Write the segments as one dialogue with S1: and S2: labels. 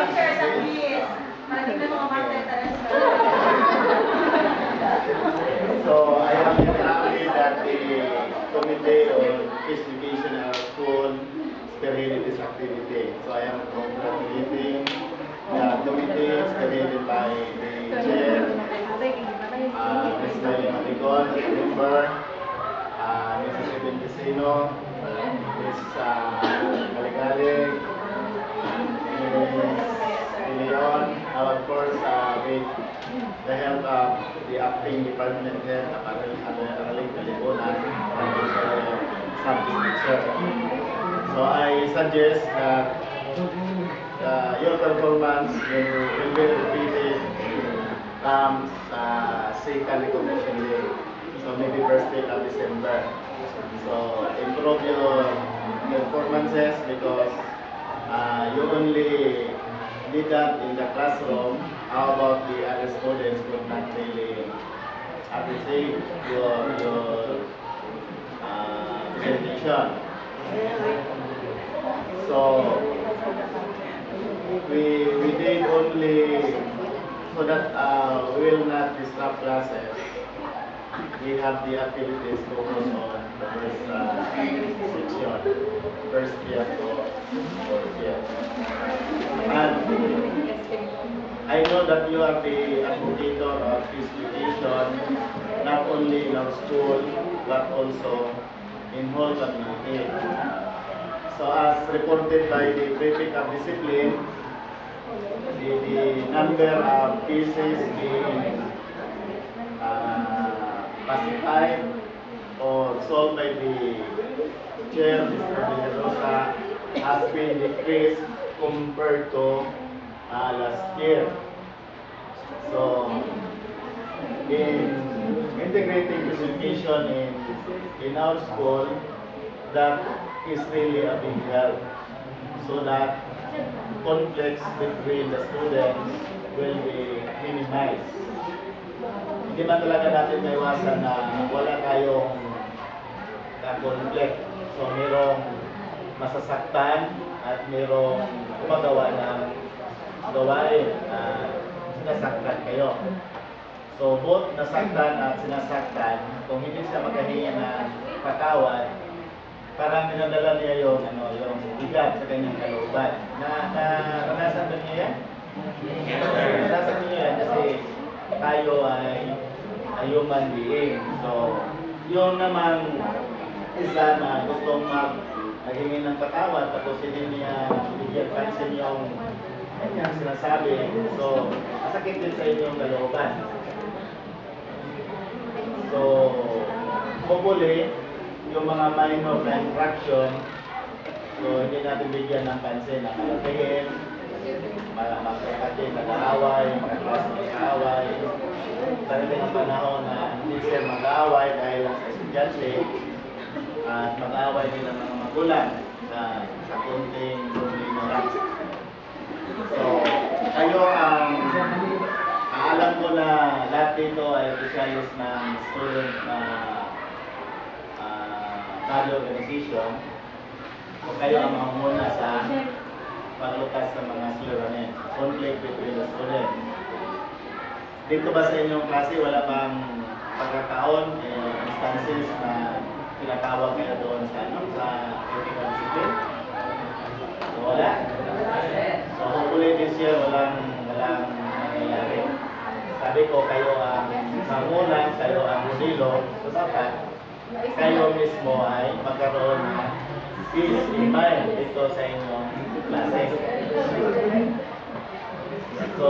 S1: picture sa quiz. Para tingnan mo ang
S2: So I am very happy that the Committee on Peace Education in our school spearheaded this activity. So I am congratulating the committee spearheaded by the chair, Ms. Laila Matigon, the member, Mrs. Edwin Casino, Ms. Maligalig, Ms. Leon, of course with the help of the acting department head, Araling Kalibunan, and also the subject teacher. So I suggest that your performance will be repeated comes second recognition day. So maybe first week of December. So improve your performances because you only did that in the classroom. How about the other students could not really appreciate your presentation? So we did only so that we will not disrupt classes. We have the activities focused on the first section, first year to fourth year. And I know that you are the advocate of peace education, not only in our school, but also in whole community. So as reported by the prefect of discipline, the number of cases being pacified or solved by the chair, Mr. Villarosa, has been decreased compared to last year. So, in integrating this education in our school, that is really a big help so that conflicts between the students will be minimized. Hindi man talaga natin maiwasan na wala tayong conflict. So, mayroong masasaktan at mayroong gumagawa ng gawain na sinasaktan kayo. So, both nasaktan at sinasaktan, kung hindi siya makahingi ng patawad, parang dinadala niya yung bigat sa kanyang kalooban. Naranasan ba niya yan? Naranasan niya yan kasi tayo ay human being. So, yung naman isa na gustong maghingi ng patawad tapos hindi niya bigyan pansin yung kanyang sinasabi. So, masakit din sa inyong kalooban. So, hopefully, yung mga minor na infraction, so hindi natin bigyan ng pansin na malapihin, magkakatid, nag-aaway, mga klase mag-aaway. Talagang ang panahon na hindi sila mag-aaway dahil lang sa estudyante at mag-aaway din ang mga magulang sa kunting ignorance. So, kayo alam ko na lahat dito ay officialis ng student na body organization. So, kayo ang mamuna sa paglutas ng mga suliranin, conflict between the students. Dito ba sa inyong klase wala bang pagkataon, instances na tinatawag kayo doon sa critical discipline? So, wala? So, hopefully this year walang nangyayari. Sabi ko, kayo ang mamuna, kayo ang modelo, so dapat kayo mismo ay magkaroon ng peace in mind dito sa inyong klase. So,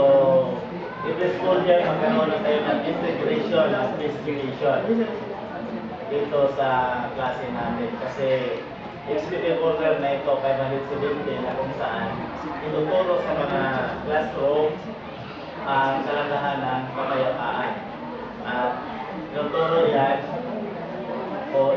S2: in this school year, magkaroon na tayo ng integration of peace education dito sa klase natin. Kasi executive order na ito, 570 na kung saan ituturo sa mga classroom ang kalandahan ng kapayapaan. At ituturo yan o